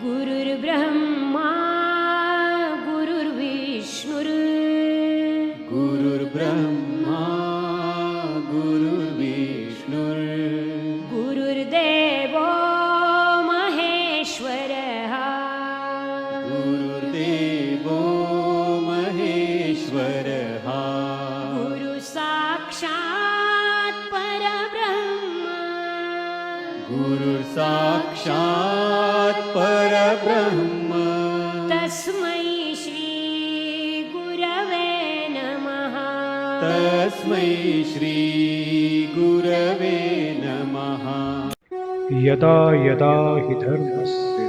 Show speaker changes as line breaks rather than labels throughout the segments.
गुरुर्ब्रह्मा गुरुर्विष्णुर्
गुरुर्ब्रह्मा गुरुर्विष्णुर्
गुरुर्देवो महेश्वरः
गुरुर्देवो महेश्वरः
गुरुसाक्षात् परब्रह्म
गुरुर्साक्षात् परब्रह्म
तस्मै श्री गुरवे नमः
तस्मै श्री गुरवे नमः।
यदा यदा हि धर्मस्य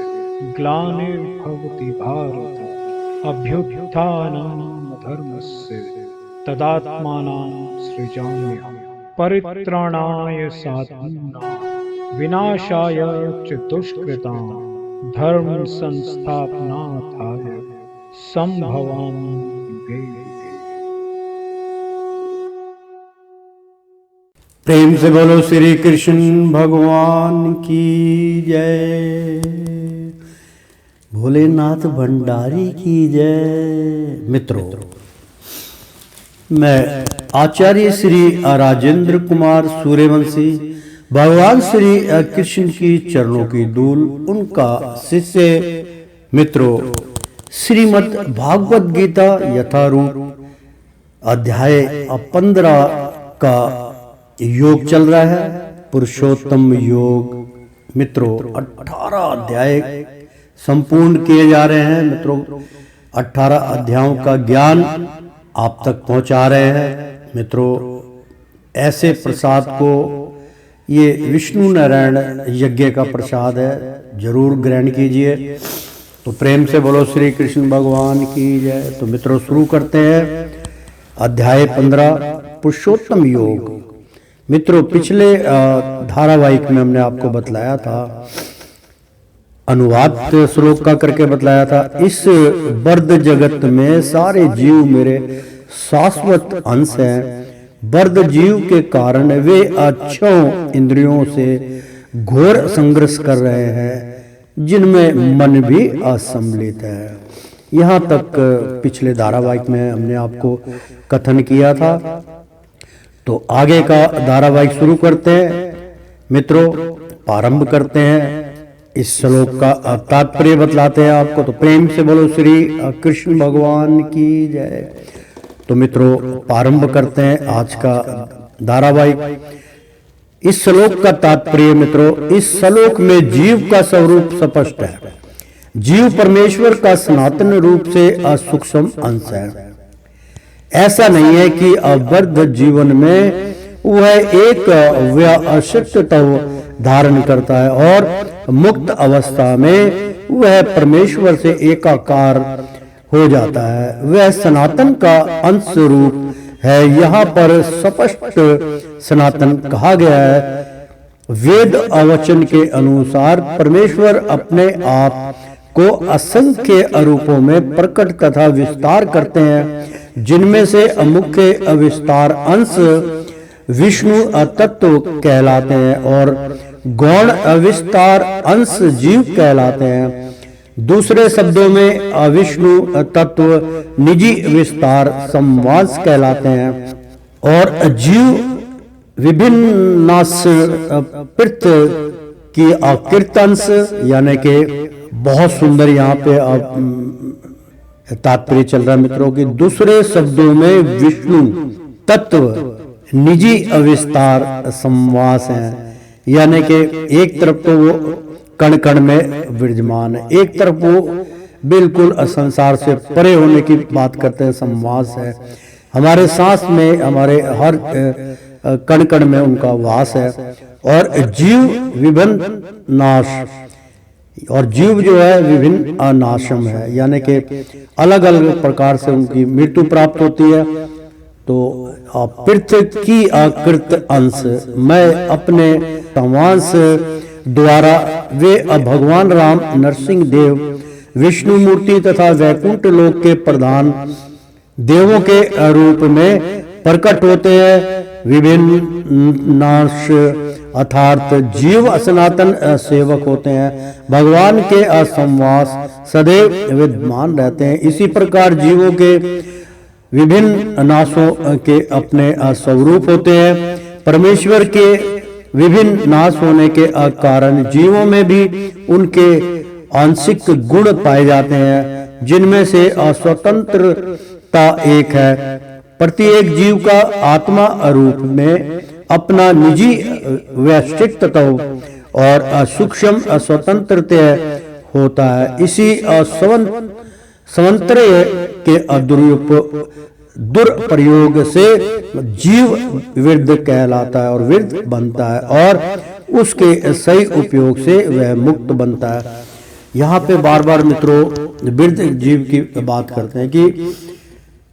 ग्लानिर्भवति भारत अभ्युत्थानं धर्मस्य तदात्मानं सृजाम्यहम् परित्राणाय साधूनां विनाशाय च दुष्कृतां धर्म संस्थापनार्थाय संभवामि युगे युगे।
प्रेम से बोलो श्री कृष्ण भगवान की जय, भोलेनाथ भंडारी की जय। मित्रों, मैं आचार्य श्री राजेंद्र कुमार सूर्यवंशी भगवान श्री कृष्ण की चरणों की धूल उनका शिष्य मित्रों, श्रीमद् भागवत गीता यथारूप अध्याय 15 का योग चल रहा है, पुरुषोत्तम योग। मित्रों, 18 अध्याय संपूर्ण किए जा रहे हैं। मित्रों, 18 अध्यायों का ज्ञान आप तक पहुंचा रहे हैं। मित्रों, ऐसे प्रसाद को, ये विष्णु नारायण यज्ञ का प्रसाद है, जरूर ग्रहण कीजिए। तो प्रेम से बोलो श्री कृष्ण भगवान की जय। तो मित्रों, शुरू करते हैं अध्याय 15 पुरुषोत्तम योग। मित्रों, पिछले धारावाहिक में हमने आपको बतलाया था, अनुवाद श्लोक का करके बतलाया था, इस बर्द जगत में सारे जीव मेरे शाश्वत अंश हैं। बर्द जीव के कारण वे अच्छों इंद्रियों से घोर संघर्ष कर रहे हैं, जिनमें मन भी असम्मिलित है। यहाँ तक पिछले धारावाहिक में हमने आपको कथन किया था। तो आगे का धारावाहिक शुरू करते हैं। मित्रों, प्रारंभ करते हैं, इस श्लोक का तात्पर्य बतलाते हैं आपको। तो प्रेम से बोलो श्री कृष्ण भगवान की जय। तो मित्रों, प्रारंभ करते हैं आज का धारावाहिक। इस श्लोक का तात्पर्य मित्रों, इस श्लोक में जीव का स्वरूप स्पष्ट है। जीव परमेश्वर का सनातन रूप से असूक्ष्म अंश है। ऐसा नहीं है कि अबद्ध जीवन में वह एक अस्तित्व धारण करता है और मुक्त अवस्था में वह परमेश्वर से एकाकार हो जाता है। वह सनातन का अंश रूप है। यहाँ पर स्पष्ट सनातन कहा गया है। वेद अवचन के अनुसार परमेश्वर अपने आप को असंख्य रूपों में प्रकट तथा विस्तार करते हैं, जिनमें से मुख्य विस्तार अंश विष्णु तत्व कहलाते हैं और गौण विस्तार अंश जीव कहलाते हैं। दूसरे शब्दों में विष्णु तत्व निजी विस्तार संवास कहलाते हैं और जीव विभिन्न पृथ की आकृतंश, यानी कि बहुत सुंदर यहाँ पे तात्पर्य चल रहा है मित्रों की। दूसरे शब्दों में विष्णु तत्व निजी अविस्तार संवास है, यानी कि एक तरफ तो वो कण कण में विराजमान है, एक तरफ वो बिल्कुल संसार से परे होने की बात करते हैं, संवास है। हमारे सांस में, हमारे हर कण कण में उनका वास है। और जीव विभिन्न नाश, और जीव जो है विभिन्न अनाशम है, यानी कि अलग अलग प्रकार से उनकी मृत्यु प्राप्त होती है। तो पृथ्वी की आकृत अंश मैं अपने संवास द्वारा वे भगवान राम, नरसिंह देव, विष्णु मूर्ति तथा वैकुंठ लोक के प्रधान देवों के रूप में प्रकट होते हैं विभिन्न नाश अर्थात जीव सनातन सेवक होते हैं, भगवान के असंवास सदैव विद्यमान रहते हैं। इसी प्रकार जीवों के विभिन्न नाशों के अपने स्वरूप होते हैं। परमेश्वर के विभिन्न नाश होने के कारण जीवों में भी उनके आंशिक गुण पाए जाते हैं, जिनमें से स्वतंत्रता एक है। प्रत्येक जीव का आत्मा रूप में अपना निजी व्यक्तित्व और सूक्ष्म स्वतंत्रता होता है। इसी स्वतंत्रता के दुरुपयोग से जीव विरध कहलाता है और विरध बनता है, और उसके सही उपयोग से वह मुक्त बनता है। यहाँ पे बार बार मित्रों विरध जीव की बात करते हैं कि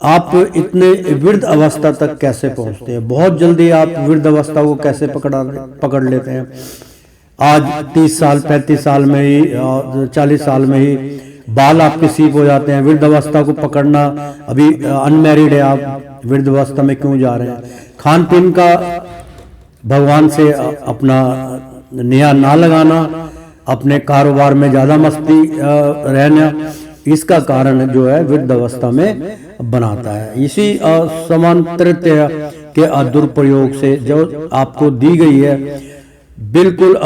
आप इतने विरध अवस्था तक कैसे पहुंचते हैं, बहुत जल्दी आप विरध अवस्था को कैसे पकड़ लेते हैं। आज 30 साल 35 साल में ही 40 साल में ही बाल आपके सीप हो जाते हैं। वृद्ध अवस्था को पकड़ना, अभी अनमैरिड है आप, वृद्ध अवस्था में क्यों जा रहे हैं। खान पीन का भगवान से अपना निया ना लगाना, अपने कारोबार में ज्यादा मस्ती रहना, इसका कारण जो है वृद्ध अवस्था में बनाता है। इसी समांतरता के दुरुपयोग से जो आपको दी गई है, बिल्कुल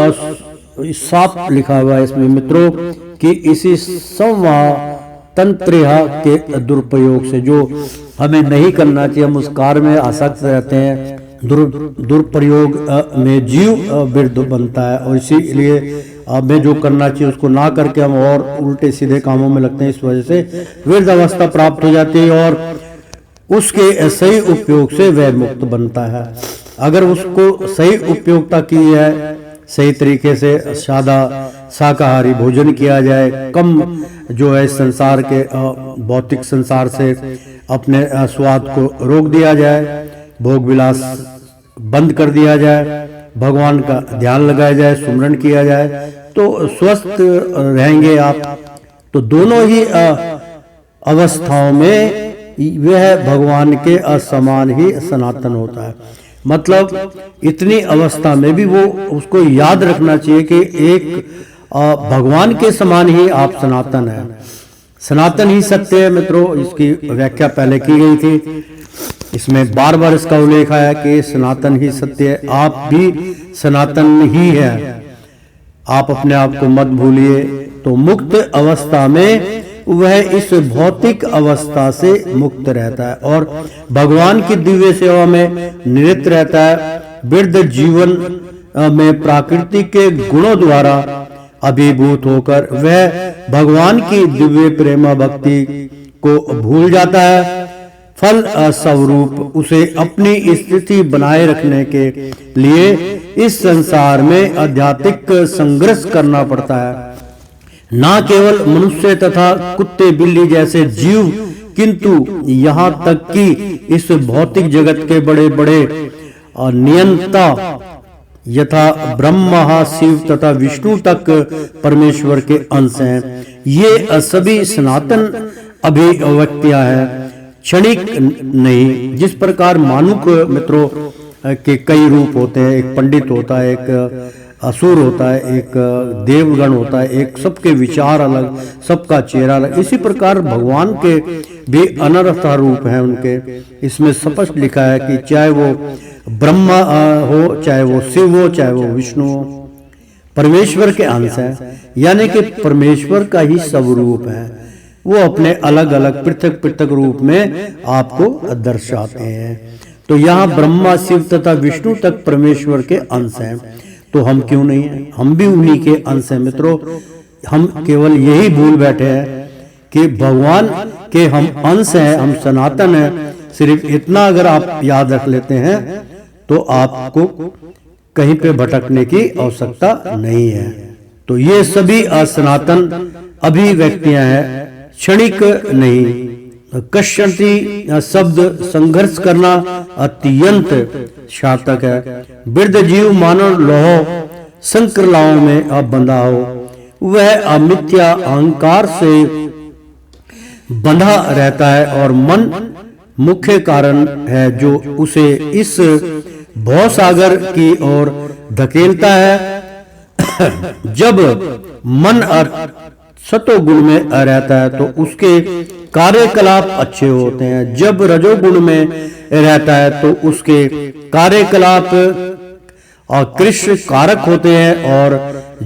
साफ लिखा हुआ है इसमें मित्रों कि इसी संवातंत्र के दुरुपयोग से जो हमें नहीं करना चाहिए, हम उस कार्य में आसक्त रहते हैं। दुरुपयोग में जीव वृद्ध बनता है, और इसीलिए हमें जो करना चाहिए उसको ना करके हम और उल्टे सीधे कामों में लगते हैं। इस वजह से वृद्ध अवस्था प्राप्त हो जाती है और उसके सही उपयोग से वह मुक्त बनता है। अगर उसको सही उपयोगिता की है, सही तरीके से सादा शाकाहारी भोजन किया जाए, कम जो है संसार के भौतिक संसार से अपने स्वाद को रोक दिया जाए, भोग विलास बंद कर दिया जाए, भगवान का ध्यान लगाया जाए, सुमरन किया जाए, तो स्वस्थ रहेंगे आप। तो दोनों ही अवस्थाओं में वह भगवान के असमान ही सनातन होता है। मतलब इतनी अवस्था में भी वो उसको याद रखना चाहिए कि एक भगवान के समान ही आप सनातन है। सनातन ही सत्य है मित्रों, इसकी व्याख्या पहले की गई थी। इसमें बार बार इसका उल्लेख आया कि सनातन ही सत्य है, आप भी सनातन ही है। आप अपने आप को मत भूलिए। तो मुक्त अवस्था में वह इस भौतिक अवस्था से मुक्त रहता है और भगवान की दिव्य सेवा में निरत रहता है। वृद्ध जीवन में प्रकृति के गुणों द्वारा अभिभूत होकर वह भगवान की दिव्य प्रेम भक्ति को भूल जाता है। फल स्वरूप उसे अपनी स्थिति बनाए रखने के लिए इस संसार में आध्यात्मिक संघर्ष करना पड़ता है। न केवल मनुष्य तथा कुत्ते बिल्ली जैसे जीव, किंतु यहाँ तक कि इस भौतिक जगत के बड़े बड़े नियंता यथा ब्रह्मा, शिव तथा विष्णु तक परमेश्वर के अंश हैं। ये सभी सनातन अभिव्यक्तियां हैं, क्षणिक नहीं। जिस प्रकार मानुक मित्रों के कई रूप होते हैं, एक पंडित होता है, एक असुर होता है, एक देवगण होता है, एक सबके विचार अलग, सबका चेहरा अलग, इसी प्रकार भगवान के भी अनर्थ रूप हैं उनके। इसमें स्पष्ट लिखा है कि चाहे वो ब्रह्मा हो, चाहे वो शिव हो, चाहे वो विष्णु हो, परमेश्वर के अंश है, यानी कि परमेश्वर का ही स्वरूप है। वो अपने अलग अलग पृथक पृथक रूप में आपको दर्शाते हैं। तो यहाँ ब्रह्मा, शिव तथा विष्णु तक परमेश्वर के अंश हैं। तो हम क्यों नहीं हैं? हम भी उन्हीं के अंश हैं मित्रों। हम केवल यही भूल बैठे हैं कि भगवान के हम अंश हैं, हम सनातन हैं। सिर्फ इतना अगर आप याद रख लेते हैं तो आपको कहीं पे भटकने की आवश्यकता नहीं है। तो ये सभी असनातन अभिव्यक्तियां हैं, क्षणिक नहीं। कश्यंती शब्द संघर्ष करना अत्यंत सार्थक है। वृद्ध जीव मानव लोह संक्रलाओं में अब बंधा हो, वह अमिथ्या अहंकार से बंधा रहता है और मन मुख्य कारण है जो उसे इस भवसागर की ओर धकेलता है। जब मन सतोगुण में रहता है तो उसके कार्यकलाप अच्छे होते हैं, जब रजोगुण में रहता है तो उसके कार्यकलाप कृष्ण कारक होते हैं, और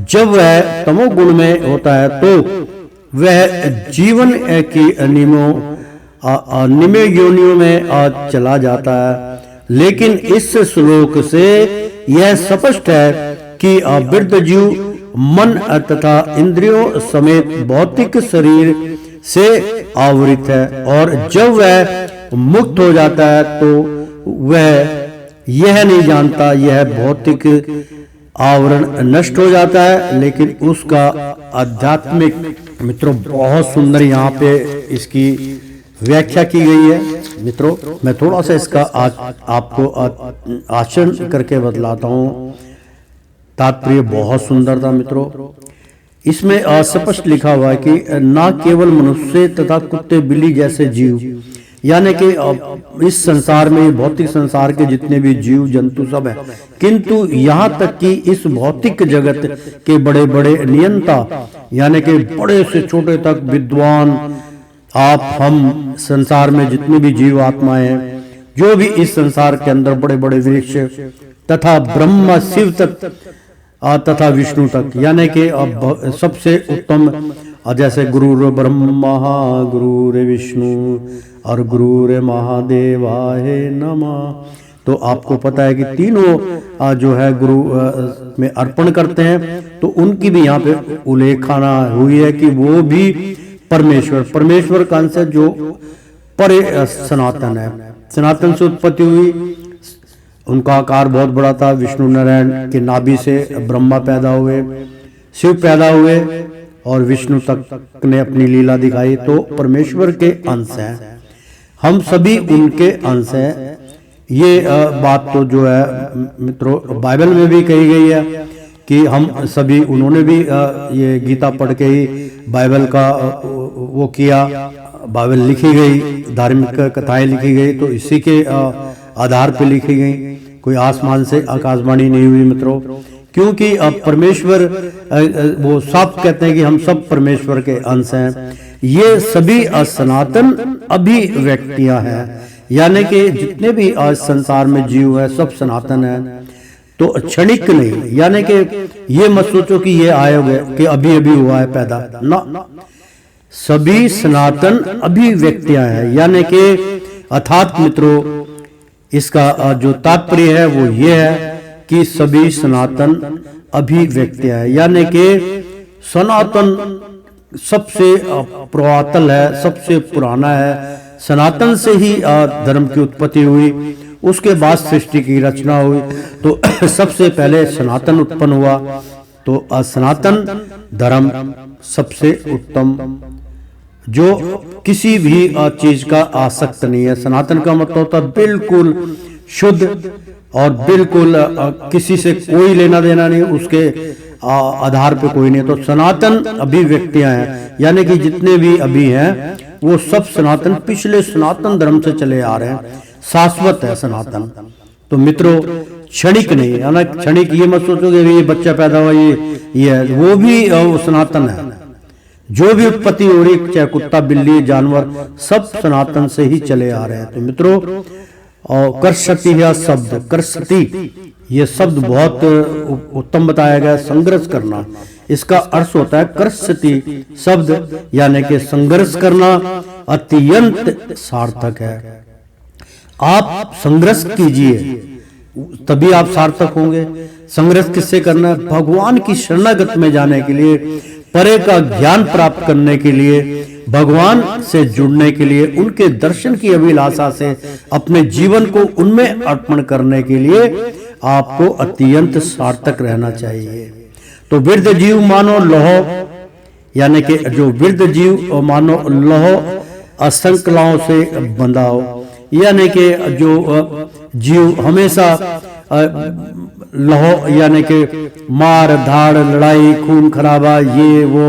जब वह तमोगुण में होता है तो वह जीवन की निम्न योनियों में चला जाता है। लेकिन इस श्लोक से यह स्पष्ट है कि वृद्ध जीव मन तथा इंद्रियों समेत भौतिक शरीर से आवृत है, और जब वह मुक्त हो जाता है तो वह यह नहीं जानता यह भौतिक आवरण नष्ट हो जाता है, लेकिन उसका आध्यात्मिक मित्रों बहुत सुंदर यहाँ पे इसकी व्याख्या की गई है। मित्रों मैं थोड़ा सा इसका आपको आचरण करके बतलाता हूँ। तात्पर्य बहुत सुंदर था मित्रों। इसमें अस्पष्ट लिखा हुआ है कि ना केवल मनुष्य तथा कुत्ते बिल्ली जैसे जीव, यानी कि इस संसार में भौतिक संसार के जितने भी जीव जंतु सब है, किंतु यहाँ तक कि इस भौतिक जगत के बड़े बड़े नियंता, यानी कि बड़े से छोटे तक विद्वान, आप हम संसार में जितने भी जीव आत्माएं हैं, जो भी इस संसार के अंदर बड़े बड़े वृक्ष तथा ब्रह्मा शिव तक तथा विष्णु तक, यानी कि सबसे उत्तम जैसे गुरुर ब्रह्मा गुरुर विष्णु और गुरुर महादेवाय नमः, तो आपको पता है कि तीनों जो है गुरु में अर्पण करते हैं, तो उनकी भी यहाँ पे उल्लेखना हुई है कि वो भी परमेश्वर का अंश है जो परे सनातन है। सनातन से उत्पत्ति हुई, उनका आकार बहुत बड़ा था। विष्णु नारायण के नाभि से ब्रह्मा पैदा हुए, शिव पैदा हुए और विष्णु तक ने अपनी लीला दिखाई, तो परमेश्वर के अंश हैं, हम सभी उनके अंश हैं। ये बात तो जो है मित्रों बाइबल में भी कही गई है कि हम सभी, उन्होंने भी ये गीता पढ़ के ही बाइबल का वो किया, बाइबल लिखी गई, धार्मिक कथाएं लिखी गई, तो इसी के आधार पे लिखी गई, कोई आसमान से आकाशवाणी नहीं हुई मित्रों। क्योंकि अब परमेश्वर वो साफ कहते हैं कि हम सब परमेश्वर के अंश हैं। ये सभी सनातन अभिव्यक्तियां हैं, यानी कि जितने भी आज संसार में जीव है सब सनातन है, तो क्षणिक नहीं, यानी कि ये मत सोचो कि ये आए हुए कि अभी अभी हुआ है पैदा ना, सभी सनातन अभिव्यक्तियां हैं। यानी कि अर्थात मित्रों इसका जो तात्पर्य है वो ये है कि सभी सनातन अभिव्यक्तियां हैं, यानी कि सनातन सबसे पुरातन है, सबसे पुराना है, सनातन से ही धर्म की उत्पत्ति हुई, उसके बाद सृष्टि की रचना हुई, तो सबसे पहले सनातन उत्पन्न हुआ, तो सनातन धर्म सबसे उत्तम, जो किसी भी चीज का आसक्त नहीं है। सनातन का मतलब होता है बिल्कुल शुद्ध और बिल्कुल किसी से कोई लेना देना नहीं, उसके आधार पे कोई नहीं। तो सनातन अभिव्यक्तियां हैं, यानी कि जितने भी अभी हैं वो सब सनातन, पिछले सनातन धर्म से चले आ रहे हैं, शाश्वत है सनातन। तो मित्रों क्षणिक नहीं है ना, क्षणिक ये मत सोचोगे ये बच्चा पैदा हुआ ये है, वो भी सनातन है। जो भी उत्पत्ति हो रही, चाहे कुत्ता बिल्ली जानवर, सब सनातन से ही चले आ रहे हैं। तो मित्रों और कर्षति या शब्द, कर्षति ये शब्द बहुत उत्तम बताया गया, संघर्ष करना, इसका अर्थ होता है कर्षति शब्द, यानी कि संघर्ष करना अत्यंत सार्थक है। आप संघर्ष कीजिए तभी आप सार्थक होंगे। संघर्ष किससे करना है? भगवान की शरणागत में जाने के लिए, परे का ज्ञान प्राप्त करने के लिए, भगवान से जुड़ने के लिए, उनके दर्शन की अभिलाषा से अपने जीवन को उनमें अर्पण करने के लिए आपको अत्यंत सार्थक रहना चाहिए। तो वृद्ध जीव मानो लोह, यानी कि जो वृद्ध जीव मानो लोह असंकलाओं से बंधा हो, यानी कि जो जीव हमेशा लहो यानी कि मार धाड़ लड़ाई खून खराबा ये वो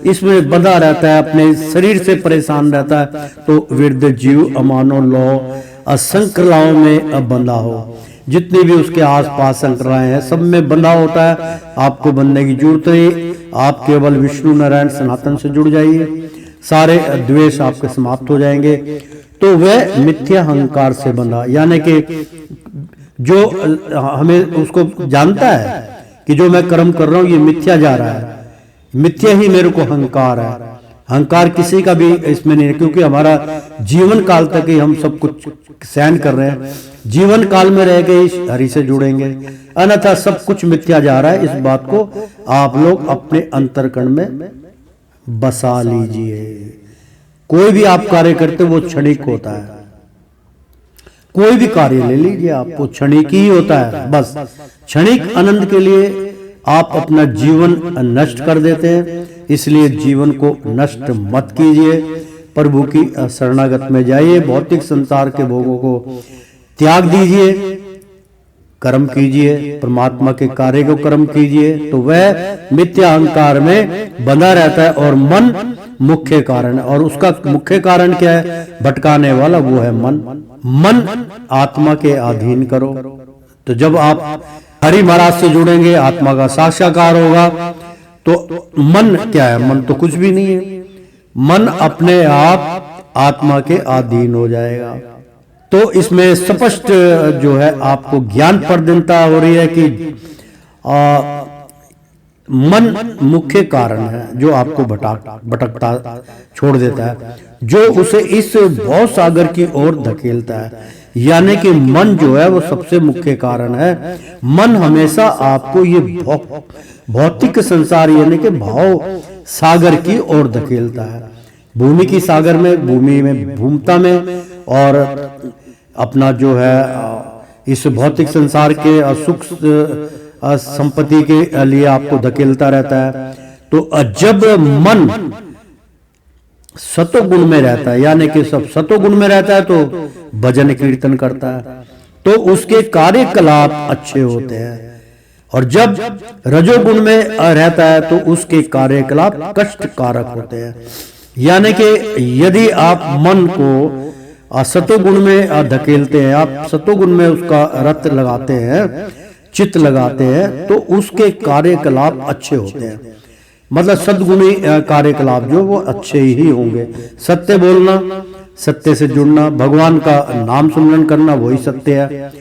इसमें बंधा रहता है, अपने शरीर से परेशान रहता है, तो विरध जीव अमानो लहो असंक्रलाओं में बंधा हो। जितनी भी उसके आसपास संक्राएं हैं सब में बंधा होता है। आपको बंधने की जरूरत नहीं, आप केवल विष्णु नारायण सनातन से जुड़ जाइए, सारे द्वेष आपके समाप्त हो जाएंगे। तो वह मिथ्या अहंकार से बंधा, यानी कि जो हमें उसको जानता है कि जो मैं कर्म कर रहा हूं ये मिथ्या जा रहा है, मिथ्या ही मेरे को अहंकार है। अहंकार किसी का भी इसमें नहीं है, क्योंकि हमारा जीवन काल तक ही हम सब कुछ सहन कर रहे हैं। जीवन काल में रह के इस हरि से जुड़ेंगे, अन्यथा सब कुछ मिथ्या जा रहा है। इस बात को आप लोग अपने अंतर्कण में बसा लीजिए। कोई भी आप कार्य करते वो क्षणिक होता है, कोई भी कार्य ले लीजिए आप, वो क्षणिक ही होता है। बस क्षणिक आनंद के लिए आप अपना जीवन नष्ट कर देते हैं, इसलिए जीवन को नष्ट मत कीजिए। प्रभु की शरणागत में जाइए, भौतिक संसार के भोगों को त्याग दीजिए, कर्म कीजिए, परमात्मा के कार्य को कर्म कीजिए, तो वह मिथ्या अहंकार में बंधा रहता है। और मन मुख्य कारण है, और उसका मुख्य कारण क्या है भटकाने वाला, वो है मन। मन आत्मा के अधीन करो। तो जब आप हरि महाराज से जुड़ेंगे, आत्मा का साक्षात्कार होगा, तो मन क्या है, मन तो कुछ भी नहीं है। मन अपने आप आत्मा के अधीन हो जाएगा। तो इसमें स्पष्ट जो है आपको ज्ञान प्रदीनता हो रही है कि मन मुख्य कारण है जो आपको भटकता छोड़ देता है, जो उसे इस भव सागर की ओर धकेलता है। यानी कि मन जो है वो सबसे मुख्य कारण है। मन हमेशा आपको ये भौतिक संसार यानी कि भाव सागर की ओर धकेलता है। भूमि की सागर में, भूमि में भूमता में, और अपना जो है इस भौतिक संसार के सुख संपत्ति के लिए आपको धकेलता रहता है। तो जब मन सतोगुण में रहता है, यानी कि सब सतोगुण में रहता है, तो भजन कीर्तन करता है, तो उसके कार्यकलाप अच्छे होते हैं। और जब रजोगुण में रहता है तो उसके कार्यकलाप कष्टकारक होते हैं। यानी कि यदि आप मन को सतोगुण में धकेलते हैं, आप सतोगुण में उसका रत लगाते हैं, चित्त लगाते हैं, तो उसके कार्यकलाप अच्छे होते हैं। मतलब सद्गुणी कार्यकलाप जो वो अच्छे ही होंगे। सत्य बोलना, सत्य से जुड़ना, भगवान का नाम सुमरन करना, वही सत्य है।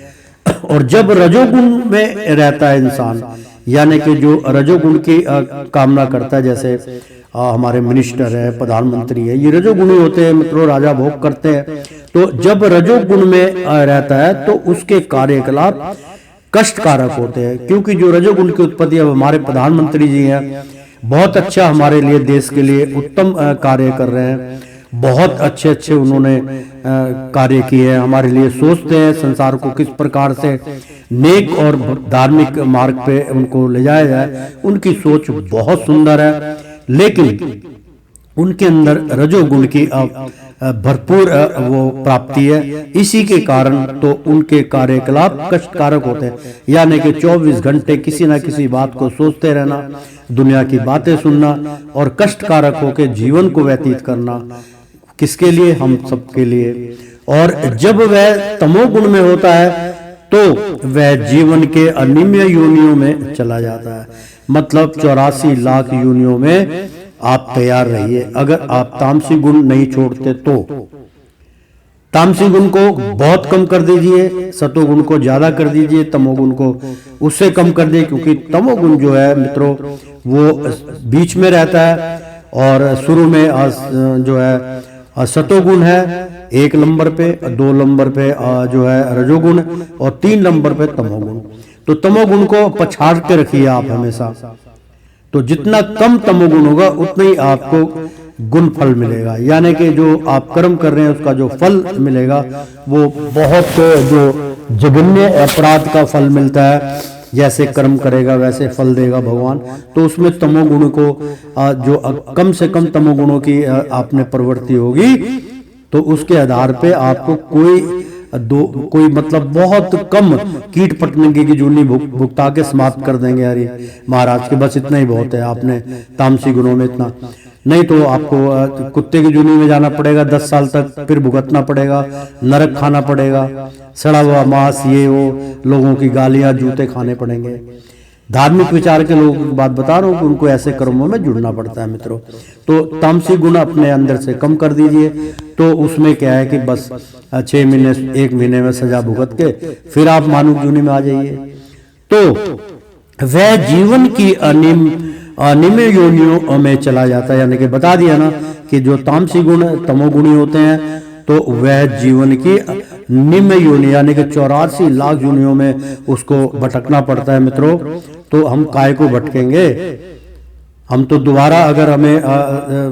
और जब रजोगुण में रहता है इंसान, यानी कि जो रजोगुण की कामना करता है, जैसे हमारे मिनिस्टर है, प्रधानमंत्री है, ये रजोगुणी होते हैं मित्रों, राजा भोग करते हैं। तो जब रजोगुण में रहता है तो उसके कार्यकलाप कष्टकारक होते हैं, क्योंकि जो रजोगुण की उत्पत्ति, अब हमारे प्रधानमंत्री जी हैं, बहुत अच्छा हमारे लिए, देश के लिए उत्तम कार्य कर रहे हैं, बहुत अच्छे अच्छे उन्होंने कार्य किए हैं, हमारे लिए सोचते हैं संसार को किस प्रकार से नेक और धार्मिक मार्ग पे उनको ले जाया जाए। उनकी सोच बहुत सुंदर है, लेकिन उनके अंदर रजोगुण की भरपूर वो प्राप्ति है। इसी के कारण तो उनके कार्यकलाप कष्टकारक होते हैं। यानी कि 24 घंटे किसी ना किसी बात को सोचते रहना, दुनिया की बातें सुनना और कष्टकारक होकर जीवन को व्यतीत करना, किसके लिए, हम सबके लिए। और जब वह तमोगुण में होता है तो वह जीवन के अनिम्य योनियों में चला जाता है। मतलब 84 लाख योनियों में आप तैयार रहिए। अगर आप तामसी गुण नहीं छोड़ते तो तामसी गुण को बहुत कम कर दीजिए, सतोगुण को ज्यादा कर दीजिए, तमोगुण को उससे कम कर दीजिए, क्योंकि तमोगुण जो है मित्रों वो बीच में रहता है। और शुरू में जो है सतोगुण है 1 नंबर पे, 2 नंबर पे जो है रजोगुण, और 3 नंबर पे तमोगुण। तो तमोगुण को पछाड़ के रखिए आप हमेशा। तो जितना कम तमोगुण होगा उतना ही आपको गुण फल मिलेगा। यानी कि जो आप कर्म कर रहे हैं उसका जो फल मिलेगा वो बहुत जो जघन्य अपराध का फल मिलता है। जैसे कर्म करेगा वैसे फल देगा भगवान। तो उसमें तमोगुण को जो कम से कम तमोगुणों की आपने प्रवृत्ति होगी तो उसके आधार पे आपको कोई दो कोई मतलब बहुत कम कीट पतंगे की जूनी भुगता के समाप्त कर देंगे। अरे महाराज के बस इतना ही बहुत है, आपने तामसी गुणों में इतना नहीं तो आपको कुत्ते की जूनी में जाना पड़ेगा 10 साल तक, फिर भुगतना पड़ेगा, नरक खाना पड़ेगा, सड़ा हुआ मांस, ये वो, लोगों की गालियां, जूते खाने पड़ेंगे। धार्मिक विचार के लोगों की बात बता रहा हूँ कि उनको ऐसे कर्मों में जुड़ना पड़ता है मित्रों। तो तामसी गुण अपने अंदर से कम कर दीजिए, तो उसमें क्या है कि बस 6 महीने 1 महीने में सजा भुगत के फिर आप मानव जूनी में आ जाइए। तो वह जीवन की अनिम योनियों में चला जाता है। यानी कि बता दिया ना कि जो तामसी गुण तमोगुणी होते हैं तो वह जीवन की निम्न योनि यानी कि 84 लाख योनियों में उसको भटकना पड़ता है मित्रों। तो हम काय को भटकेंगे? हम तो दोबारा अगर हमें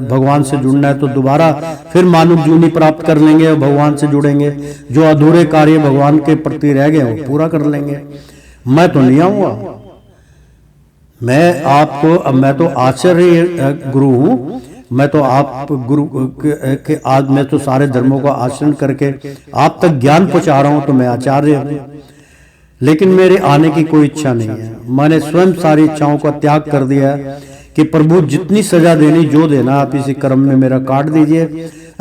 भगवान से जुड़ना है तो दोबारा फिर मानव जूनी प्राप्त कर लेंगे और भगवान से जुड़ेंगे। जो अधूरे कार्य भगवान के प्रति रह गए वो पूरा कर लेंगे। मैं तो नहीं आऊंगा, मैं तो आचार्य गुरु हूं। मैं तो आप गुरु के आज मैं तो सारे धर्मों का आचरण करके आप तक ज्ञान पहुंचा रहा हूं, तो मैं आचार्य हूं। लेकिन मेरे आने की कोई इच्छा नहीं है। मैंने स्वयं सारी इच्छाओं का त्याग कर दिया है कि प्रभु जितनी सजा देनी जो देना आप इसी कर्म में मेरा काट दीजिए,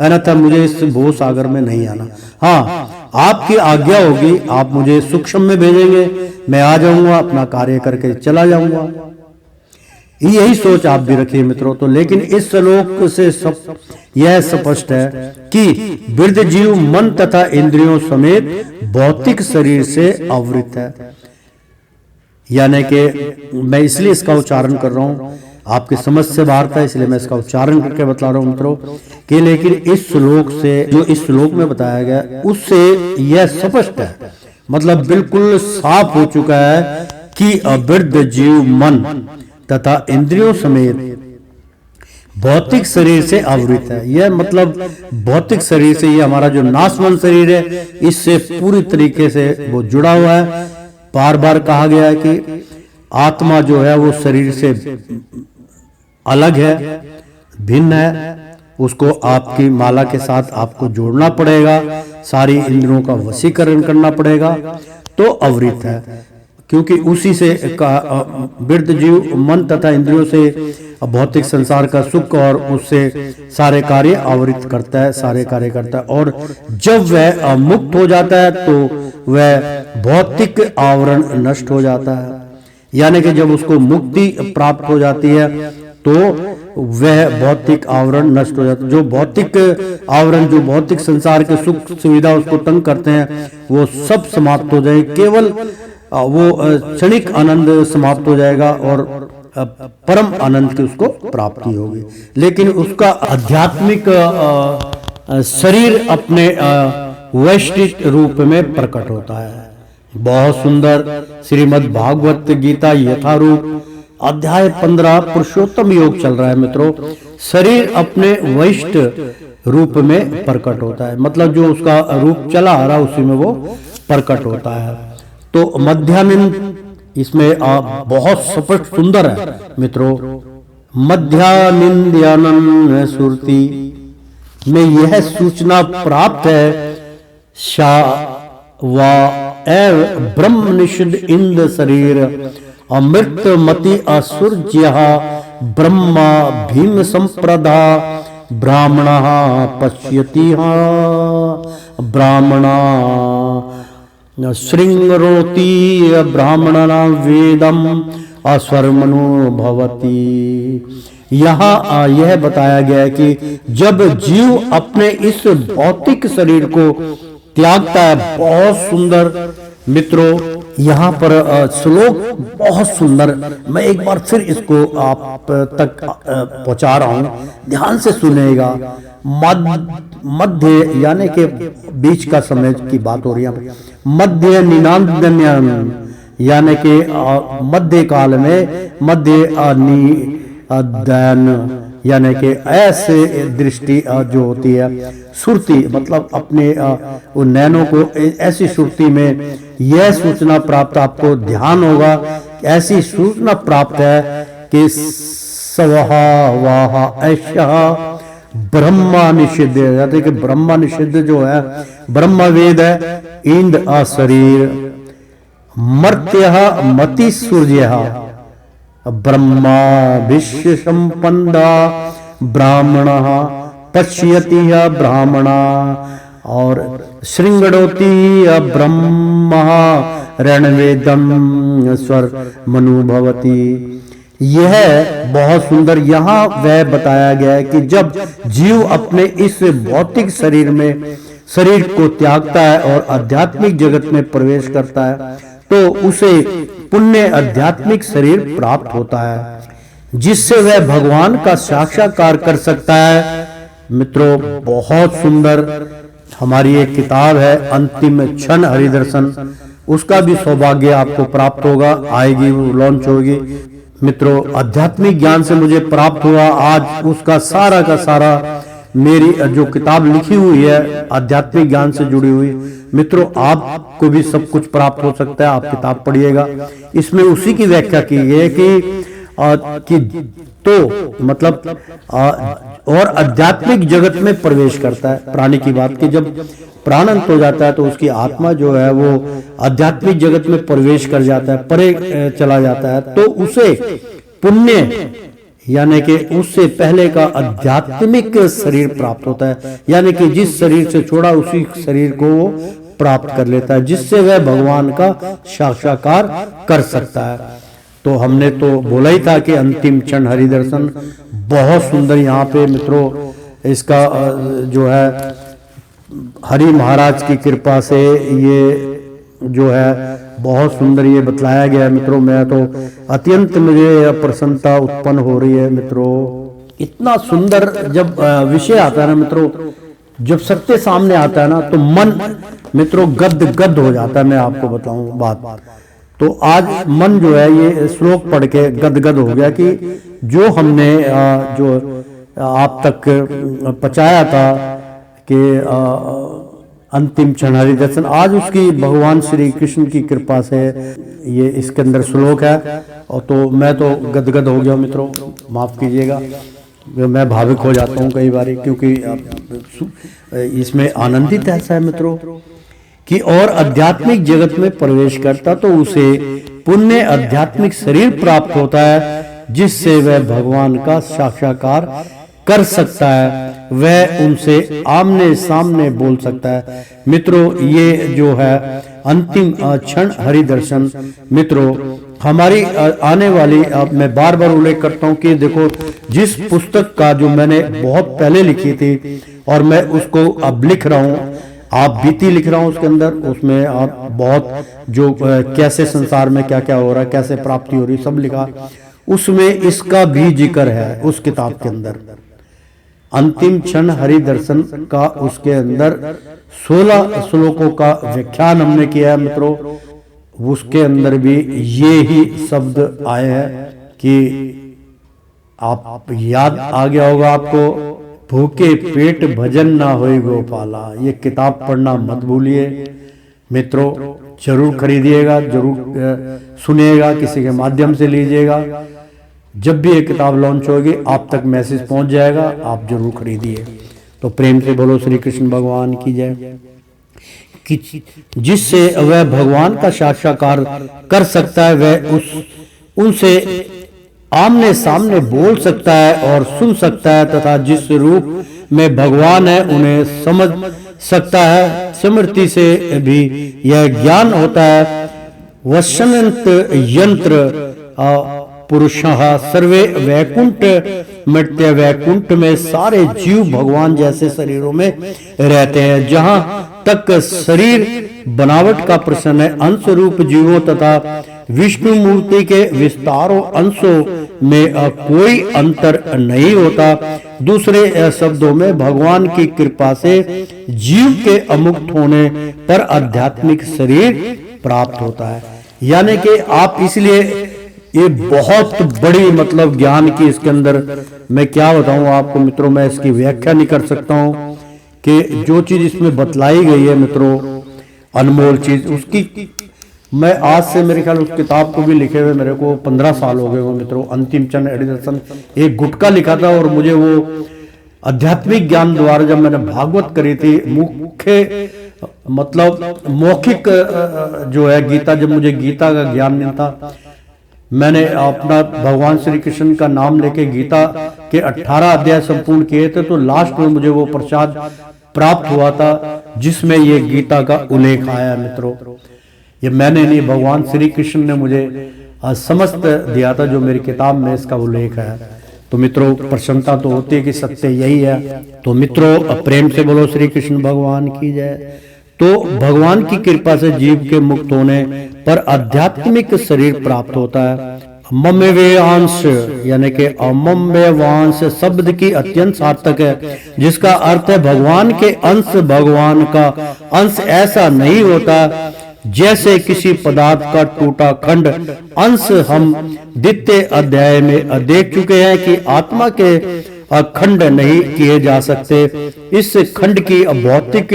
अन्यथा मुझे इस भव सागर में नहीं आना। हाँ, आपकी आज्ञा होगी, आप मुझे सूक्ष्म में भेजेंगे, मैं आ जाऊंगा, अपना कार्य करके चला जाऊंगा। यही सोच आप भी रखिए मित्रों। तो लेकिन इस श्लोक से सब यह स्पष्ट है कि वृद्ध जीव मन तथा इंद्रियों समेत भौतिक शरीर से आवृत है। यानी कि मैं इसलिए इसका उच्चारण कर रहा हूं, आपकी समझ से बाहर था इसलिए मैं इसका उच्चारण करके बता रहा हूं मित्रों कि लेकिन इस श्लोक से जो इस श्लोक में बताया गया उससे यह स्पष्ट है, मतलब बिल्कुल साफ हो चुका है कि वृद्ध जीव मन तथा इंद्रियों समेत भौतिक शरीर से आवृत है। यह मतलब भौतिक शरीर से, यह हमारा जो नाशवान शरीर है इससे पूरी तरीके से वो जुड़ा हुआ है। बार बार कहा गया है कि आत्मा जो है वो शरीर से अलग है, भिन्न है, उसको आपकी माला के साथ आपको जोड़ना पड़ेगा, सारी इंद्रियों का वशीकरण करना पड़ेगा, तो आवृत है। क्योंकि उसी से वृद्ध जीव मन तथा इंद्रियों से भौतिक संसार का सुख और उससे सारे कार्य आवृत करता है, सारे कार्य करता है। और जब वह मुक्त हो जाता है तो वह भौतिक आवरण नष्ट हो जाता है। यानी कि जब उसको मुक्ति प्राप्त हो जाती है तो वह भौतिक आवरण नष्ट हो जाता है। जो भौतिक आवरण, जो भौतिक संसार के सुख सुविधा उसको तंग करते हैं वो सब समाप्त हो जाए, केवल वो क्षणिक आनंद समाप्त हो जाएगा और परम आनंद की उसको प्राप्ति होगी। लेकिन उसका आध्यात्मिक शरीर अपने वैश्विक रूप में प्रकट होता है। बहुत सुंदर श्रीमद् भागवत गीता यथारूप अध्याय 15 पुरुषोत्तम योग चल रहा है मित्रों। शरीर अपने वैश्विक रूप में प्रकट होता है, मतलब जो उसका रूप चला आ रहा उसी में वो प्रकट होता है। तो मध्यानंद इसमें बहुत स्पष्ट सुंदर है मित्रों। मध्यानंद सुरति में यह सूचना प्राप्त है, शा वा एव ब्रह्म निषिद्ध इंद शरीर अमृत मति असुर्ज्य ब्रह्मा भीम संप्रदा ब्राह्मण पश्यति ब्राह्मणा श्रृंगरोति ब्राह्मणा वेदम अस्वर्मनो भवति। यहाँ यह बताया गया है कि जब जीव अपने इस भौतिक शरीर को त्यागता है, बहुत सुंदर मित्रों यहाँ पर श्लोक बहुत सुंदर, मैं एक बार फिर इसको आप तक पहुंचा रहा हूं, ध्यान से सुनेगा। मध्य यानी कि बीच का समय की बात हो रही है। मध्य निनादन्यन यानी कि मध्य काल में मध्य अध्ययन यानी कि ऐसे दृष्टि जो होती है, सुरति मतलब अपने उन नैनों को ऐसी सुरति में यह सूचना प्राप्त, आपको ध्यान होगा, ऐसी सूचना प्राप्त है कि सवहा वाहा ऐशा ब्रह्मा निषिद्ध, यानी कि ब्रह्मा निषिद्ध जो है ब्रह्म वेद है इंद अशरीर मर्त्यः मति सूर्यः ब्रह्मा विश्व संपन्ना ब्राह्मणः पश्यति ब्राह्मणा और श्रृंगड़ोति ब्रह्म रणवेदम स्वर मनुभवती। यह बहुत सुंदर यहाँ वह बताया गया है कि जब जीव अपने इस भौतिक शरीर में शरीर को त्यागता है और आध्यात्मिक जगत में प्रवेश करता है तो उसे पुण्य आध्यात्मिक शरीर प्राप्त होता है जिससे वह भगवान का साक्षात्कार कर सकता है। मित्रों, बहुत सुंदर हमारी एक किताब है अंतिम क्षण हरिदर्शन, उसका भी सौभाग्य आपको प्राप्त होगा, आएगी, वो लॉन्च होगी। मित्रों, आध्यात्मिक ज्ञान से मुझे प्राप्त हुआ, आज उसका सारा का सारा मेरी जो किताब लिखी हुई है आध्यात्मिक ज्ञान से जुड़ी हुई। मित्रों, आपको भी सब कुछ प्राप्त हो सकता है, आप किताब पढ़िएगा। इसमें उसी की व्याख्या की गई है कि तो मतलब और आध्यात्मिक जगत में प्रवेश करता है। प्राणी की बात की जब प्राण अंत हो जाता है तो उसकी आत्मा जो है वो आध्यात्मिक जगत में प्रवेश कर जाता है, परे चला जाता है, तो उसे पुण्य यानी कि उससे पहले का आध्यात्मिक शरीर प्राप्त होता है, यानी कि जिस शरीर से छोड़ा उसी शरीर को वो प्राप्त कर लेता है जिससे वह भगवान का साक्षात्कार कर सकता है। तो हमने तो बोला ही था कि अंतिम क्षण हरिदर्शन बहुत सुंदर, यहाँ पे मित्रों इसका जो है हरि महाराज की कृपा से ये जो है बहुत सुंदर ये बतलाया गया है। मित्रों, मैं तो अत्यंत मुझे प्रसन्नता उत्पन्न हो रही है। मित्रों, इतना सुंदर जब विषय आता है ना मित्रों, जब सत्य सामने आता है ना तो मन मित्रों गद गद हो जाता है। मैं आपको बताऊं बात, तो आज मन जो है ये श्लोक पढ़ के गदगद हो गया कि जो हमने जो आप तक पहुंचाया था कि अंतिम क्षण हरिदर्शन, आज उसकी भगवान श्री कृष्ण की कृपा से ये इसके अंदर श्लोक है। और तो मैं तो गदगद हो गया मित्रों, माफ कीजिएगा, मैं भावुक हो जाता हूँ कई बार, क्योंकि इसमें आनंदित ऐसा है मित्रों कि और आध्यात्मिक जगत में प्रवेश करता तो उसे पुण्य आध्यात्मिक शरीर प्राप्त होता है जिससे वह भगवान का साक्षात्कार कर सकता है, वह उनसे आमने सामने बोल सकता है। मित्रों, ये जो है अंतिम क्षण हरिदर्शन मित्रों हमारी आने वाली, अब मैं बार बार उल्लेख करता हूँ कि देखो जिस पुस्तक का जो मैंने बहुत पहले लिखी थी और मैं उसको अब लिख रहा हूँ, आप बीती लिख रहा हूं उसके अंदर, उसमें आप बहुत जो कैसे संसार में क्या क्या हो रहा है, कैसे प्राप्ति हो रही, सब लिखा, उसमें इसका भी जिक्र है उस किताब के अंदर। अंतिम क्षण हरिदर्शन का उसके अंदर 16 श्लोकों का व्याख्यान हमने किया है मित्रों। उसके अंदर भी ये ही शब्द आए हैं कि आप याद आ गया होगा आपको, भूखे पेट भजन ना होए गोपाला। ये किताब पढ़ना मत भूलिए मित्रों, जरूर खरीदिएगा, जरूर सुनिएगा, किसी के माध्यम से लीजिएगा। जब भी ये किताब लॉन्च होगी आप तक मैसेज पहुंच जाएगा, आप जरूर खरीदिए। तो प्रेम से बोलो श्री कृष्ण भगवान की जय। कि जिससे वह भगवान का साक्षात्कार कर सकता है, वह उनसे आमने सामने बोल सकता है और सुन सकता है, तथा जिस रूप में भगवान है उन्हें समझ सकता है। स्मृति से भी यह ज्ञान होता है। वशनंत यंत्र पुरुषः सर्वे वैकुंठ मृत्य, वैकुंठ में सारे जीव भगवान जैसे शरीरों में रहते हैं। जहां तक शरीर बनावट का प्रश्न है, अंश रूप जीवों तथा विष्णु मूर्ति के विस्तारों अंशों में कोई अंतर नहीं होता। दूसरे शब्दों में भगवान की कृपा से जीव के अमुक्त होने पर आध्यात्मिक शरीर प्राप्त होता है। यानी कि आप, इसलिए ये बहुत बड़ी मतलब ज्ञान की इसके अंदर मैं क्या बताऊं आपको मित्रों, मैं इसकी व्याख्या नहीं कर सकता हूं कि जो चीज इसमें बतलाई गई है मित्रों, अनमोल चीज, उसकी मैं आज से मेरे ख्याल उस किताब को भी लिखे हुए मेरे को 15 साल हो गए वो मित्रों। अंतिम क्षण हरिदर्शन एक गुटका लिखा था और मुझे वो आध्यात्मिक ज्ञान द्वारा जब मैंने भागवत करी थी, मुख्य मतलब मौखिक जो है गीता, जब मुझे गीता का ज्ञान नहीं था, मैंने अपना भगवान श्री कृष्ण का नाम लेके गीता के 18 अध्याय संपूर्ण किए थे, तो लास्ट में मुझे वो प्रसाद प्राप्त हुआ था जिसमें ये गीता का उल्लेख आया। मित्रों, ये मैंने नहीं, भगवान श्री कृष्ण ने मुझे समस्त दिया था, जो मेरी किताब में इसका उल्लेख है। तो मित्रों, प्रसन्नता तो होती है कि सत्य यही है। तो मित्रों, प्रेम से बोलो श्री कृष्ण भगवान की जय। तो भगवान की कृपा से जीव के मुक्त होने पर आध्यात्मिक शरीर प्राप्त होता है। मम्यवेयांश यानी कि अमम्यवांश शब्द की अत्यंत सार्थक है, जिसका अर्थ है भगवान के अंश। भगवान का अंश ऐसा नहीं होता जैसे किसी पदार्थ का टूटा खंड अंश। हम द्वितीय अध्याय में देख चुके हैं कि आत्मा के खंड नहीं किए जा सकते। इस खंड की भौतिक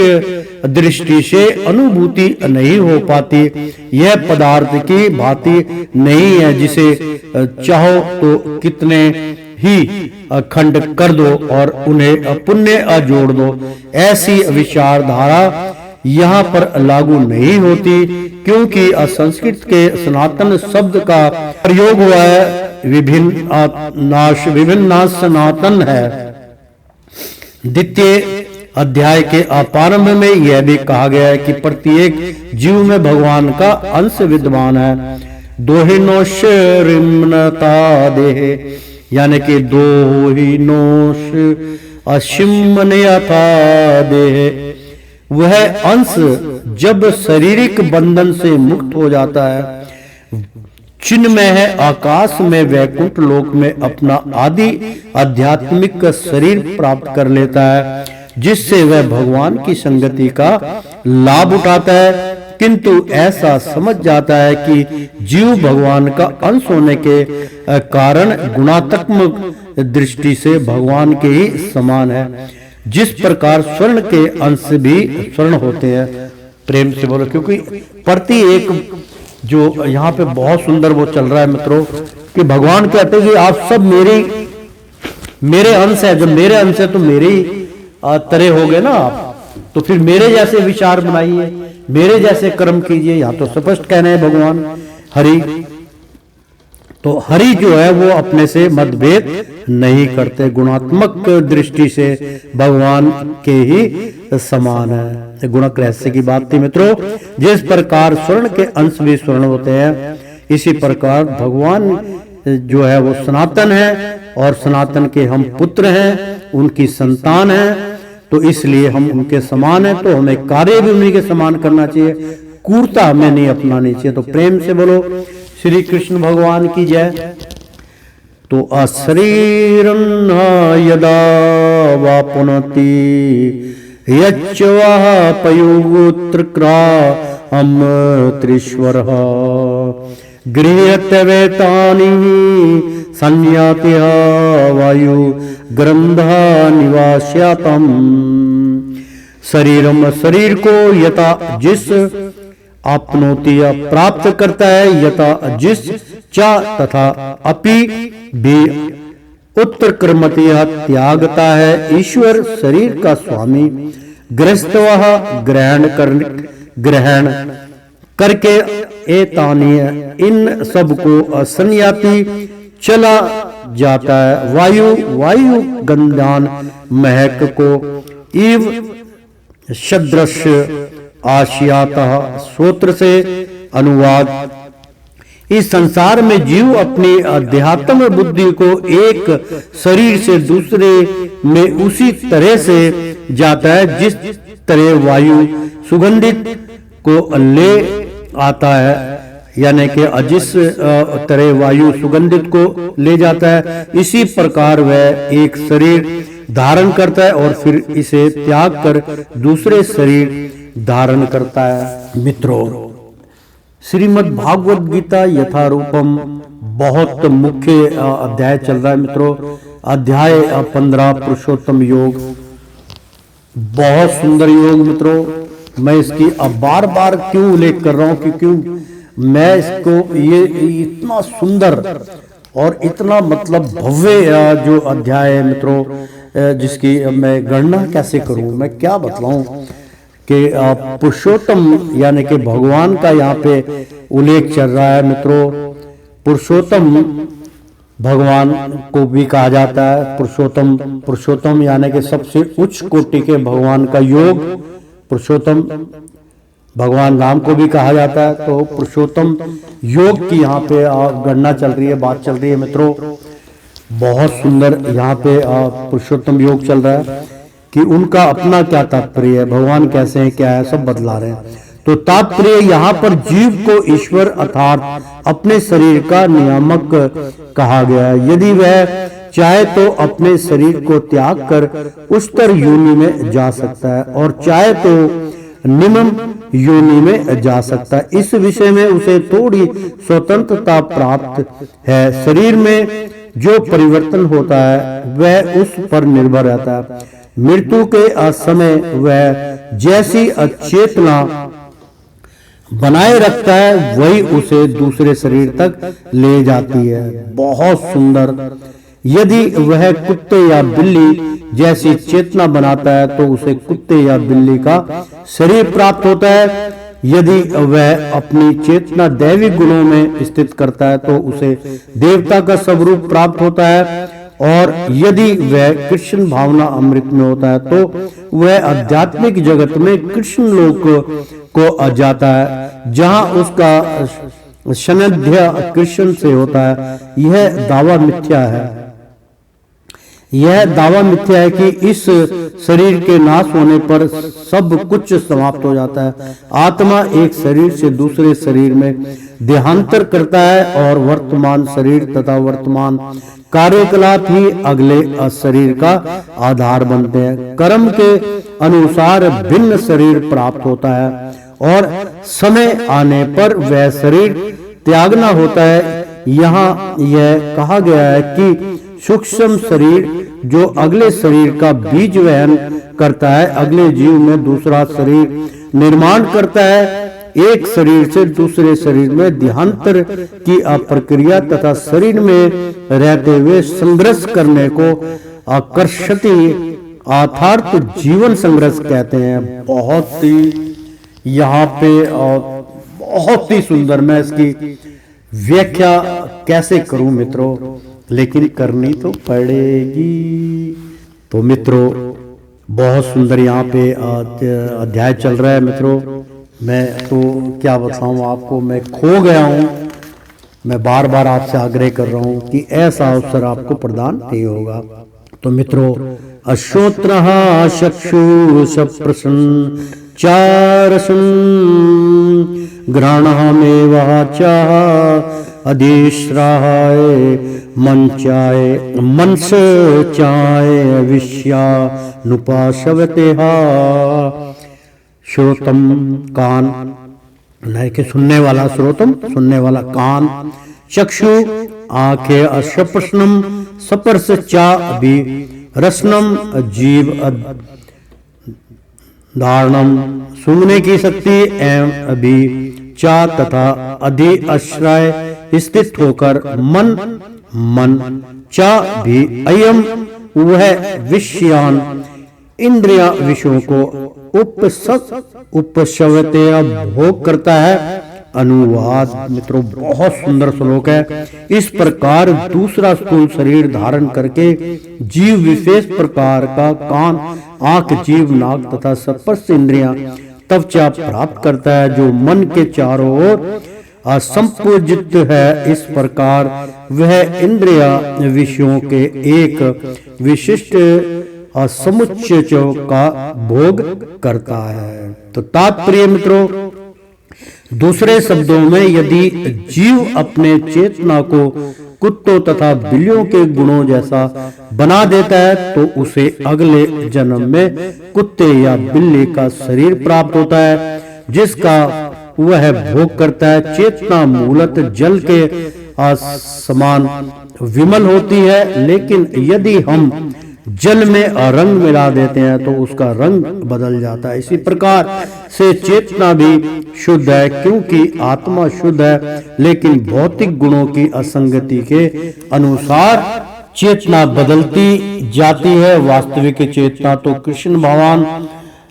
दृष्टि से अनुभूति नहीं हो पाती। यह पदार्थ की भांति नहीं है जिसे चाहो तो कितने ही खंड कर दो और उन्हें पुण्य जोड़ दो। ऐसी विचारधारा यहाँ पर लागू नहीं होती, क्योंकि संस्कृत के सनातन शब्द का प्रयोग हुआ है विभिन्न सनातन है। द्वितीय अध्याय के प्रारंभ में यह भी कहा गया है कि प्रत्येक जीव में भगवान का अंश विद्यमान है। दोहिनोश रिम्नता देह यानी कि दोहिनोश अशिमनयथा देह, वह अंश जब शारीरिक बंधन से मुक्त हो जाता है, चिन्मय है, आकाश में वैकुंठ लोक में अपना आदि आध्यात्मिक शरीर प्राप्त कर लेता है, जिससे वह भगवान की संगति का लाभ उठाता है। किंतु ऐसा समझ जाता है कि जीव भगवान का अंश होने के कारण गुणात्मक दृष्टि से भगवान के ही समान है। जिस प्रकार स्वर्ण के अंश भी स्वर्ण होते हैं। प्रेम से बोलो, क्योंकि प्रति एक जो यहाँ पे बहुत सुंदर वो चल रहा है मित्रों, कि भगवान कहते हैं कि आप सब मेरे अंश है। जब मेरे अंश है तो मेरे ही तरह हो गए ना आप, तो फिर मेरे जैसे विचार बनाइए, मेरे जैसे कर्म कीजिए। यहाँ तो स्पष्ट कहना है भगवान हरि, तो हरि जो है वो अपने से मतभेद नहीं करते, गुणात्मक दृष्टि से भगवान के ही समान है। गुणक रहस्य की बात थी मित्रों। जिस प्रकार स्वर्ण के अंश भी स्वर्ण होते हैं, इसी प्रकार भगवान जो है वो सनातन है और सनातन के हम पुत्र हैं, उनकी संतान हैं। तो इसलिए हम उनके समान हैं, तो हमें कार्य भी उन्हीं के समान करना चाहिए, क्रूरता हमें नहीं अपनानी चाहिए। तो प्रेम से बोलो श्री कृष्ण भगवान की जय। तो अशरीरं यदा वापनति यच्च वः पयुगुत्रक्रा अमृतश्वरः गृह्यत्यवेतानि संयाति वायु ग्रंथा निवास्यातम। शरीरम शरीर को यथा जिस आपनोति प्राप्त करता है, यथा जिस चा तथा अपि भी उत्तर कर्मति त्यागता है। ईश्वर शरीर का स्वामी गृहस्थवः ग्रहण करके एतानीय इन सब को संयाति चला जाता है। वायु गंधान महक को इव सदृश आशियातः सूत्र से अनुवाद। इस संसार में जीव अपनी अध्यात्म बुद्धि को एक शरीर से दूसरे में उसी तरह से जाता है जिस तरह वायु सुगंधित को ले आता है, यानी कि जिस तरह वायु सुगंधित को ले जाता है, इसी प्रकार वह एक शरीर धारण करता है और फिर इसे त्याग कर दूसरे शरीर धारण करता है। मित्रों, श्रीमद् भागवत गीता यथारूपम बहुत मुख्य अध्याय चल रहा है मित्रों। अध्याय 15 पुरुषोत्तम योग, बहुत सुंदर योग मित्रों। मैं इसकी अब बार बार क्यों उल्लेख कर रहा हूं, क्योंकि मैं इसको ये इतना सुंदर और इतना मतलब भव्य जो अध्याय है मित्रों, जिसकी मैं गणना कैसे करूं, मैं क्या बतलाऊं। कि पुरुषोत्तम यानी कि भगवान का यहाँ पे उल्लेख चल रहा है मित्रों। पुरुषोत्तम भगवान को भी कहा जाता है। पुरुषोत्तम यानी कि सबसे उच्च कोटि के भगवान का योग पुरुषोत्तम, भगवान राम को भी कहा जाता है। तो पुरुषोत्तम योग की यहाँ पे गणना चल रही है, बात चल रही है मित्रों। बहुत सुंदर यहाँ पे पुरुषोत्तम योग चल रहा है कि उनका अपना क्या तात्पर्य है, भगवान कैसे हैं, क्या है, सब बतला रहे हैं। तो तात्पर्य यहाँ पर जीव को ईश्वर अर्थात अपने शरीर का नियामक कहा गया है। यदि वह चाहे तो अपने शरीर को त्याग कर उच्चतर योनि में जा सकता है और चाहे तो निम्न योनि में जा सकता है। इस विषय में उसे थोड़ी स्वतंत्रता प्राप्त है। शरीर में जो परिवर्तन होता है वह उस पर निर्भर रहता है। मृत्यु के समय वह जैसी अचेतना बनाए रखता है वही उसे दूसरे शरीर तक ले जाती है। बहुत सुंदर। यदि वह कुत्ते या बिल्ली जैसी चेतना बनाता है तो उसे कुत्ते या बिल्ली का शरीर प्राप्त होता है। यदि वह अपनी चेतना दैविक गुणों में स्थित करता है तो उसे देवता का स्वरूप प्राप्त होता है। और यदि वह कृष्ण भावना अमृत में होता है तो वह आध्यात्मिक जगत में कृष्ण लोक को जाता है, जहां उसका सानिध्य कृष्ण से होता है। यह दावा मिथ्या है। यह दावा मिथ्या है कि इस शरीर के नाश होने पर सब कुछ समाप्त हो जाता है। आत्मा एक शरीर से दूसरे शरीर में देहांतर करता है और वर्तमान शरीर तथा वर्तमान कार्यकलाप ही अगले शरीर का आधार बनते हैं। कर्म के अनुसार भिन्न शरीर प्राप्त होता है और समय आने पर वह शरीर त्यागना होता है। यहाँ यह कहा गया है कि सूक्ष्म शरीर जो अगले शरीर का बीज वहन करता है, अगले जीव में दूसरा शरीर निर्माण करता है। एक शरीर से दूसरे शरीर में देहांतर की प्रक्रिया तथा शरीर में रहते हुए संघर्ष करने को आकर्षति अर्थात जीवन संघर्ष कहते हैं। बहुत ही यहाँ पे बहुत ही सुंदर। मैं इसकी व्याख्या कैसे करूं मित्रों, लेकिन करनी तो पड़ेगी। तो मित्रों बहुत सुंदर यहाँ पे अध्याय चल रहा है मित्रों। मैं तो क्या बताऊं आपको, मैं खो गया हूं। मैं बार बार आपसे आग्रह कर रहा हूं कि ऐसा अवसर आपको प्रदान नहीं होगा। तो मित्रों अश्रोत्र चक्षुष प्रसन्न चारसन ग्रहणमेव अधिश्राय मंचाय मनस चाय विश्यानुपाशवते। श्रोतम कान नहीं कि सुनने वाला, श्रोतम सुनने वाला, कान, चक्षु आंखें, अश्प्रश्नम स्पर्श चा भी रसनम जीव धारणम सुनने की शक्ति एवं अभी चा तथा अधि आश्रय स्थित होकर मन चा भी अयम वह विषयान इंद्रिया विषयों को उपशवते भोग करता है। अनुवाद मित्रों बहुत सुंदर श्लोक है। इस प्रकार दूसरा स्थूल शरीर धारण करके जीव विशेष प्रकार का कान, आंख, जीभ, नाक तथा स्पर्श इंद्रियां त्वचा प्राप्त करता है जो मन के चारों ओर संपूजित है। इस प्रकार वह इंद्रिया विषयों के एक विशिष्ट समुच्चय का भोग करता है। तो तात्पर्य मित्रों दूसरे शब्दों में यदि जीव अपने चेतना को कुत्तों तथा बिल्लियों के गुणों जैसा बना देता है तो उसे अगले जन्म में कुत्ते या बिल्ली का शरीर प्राप्त होता है जिसका वह भोग करता है। चेतना मूलत जल के समान विमल होती है, लेकिन यदि हम जल में रंग मिला देते हैं तो उसका रंग बदल जाता है। इसी प्रकार से चेतना भी शुद्ध है क्योंकि आत्मा शुद्ध है, लेकिन भौतिक गुणों की असंगति के अनुसार चेतना बदलती जाती है। वास्तविक चेतना तो कृष्ण भगवान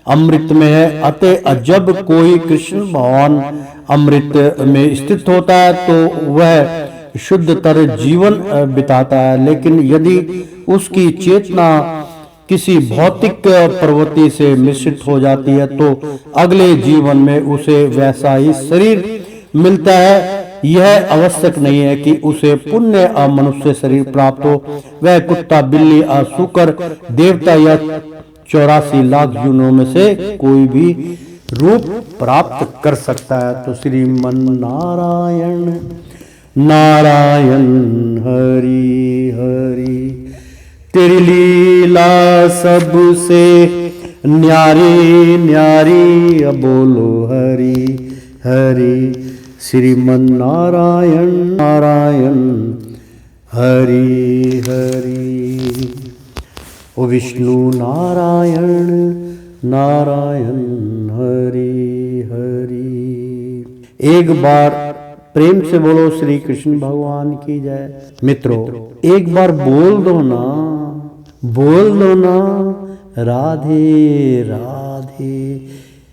अमृत में है। अतः जब कोई कृष्ण भगवान अमृत में स्थित होता है तो वह शुद्धतर जीवन बिताता है। लेकिन यदि उसकी चेतना किसी भौतिक प्रवृत्ति से मिश्रित हो जाती है तो अगले जीवन में उसे वैसा ही शरीर मिलता है। यह आवश्यक नहीं है कि उसे पुण्य मनुष्य शरीर प्राप्त हो। वह कुत्ता, बिल्ली, शुकर, देवता या 84 लाख जीवनों में से कोई भी रूप प्राप्त कर सकता है। तो श्रीमन नारायण नारायण हरि हरि, तेरी लीला सबसे न्यारी न्यारी, बोलो हरि हरि। श्रीमन नारायण नारायण हरि हरि। ओ विष्णु नारायण नारायण हरि हरि। एक बार प्रेम से बोलो श्री कृष्ण भगवान की जय। मित्रों, एक बार बोल दो ना राधे राधे,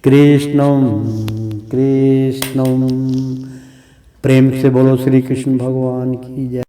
कृष्णम कृष्णम। प्रेम से बोलो श्री कृष्ण भगवान की जय।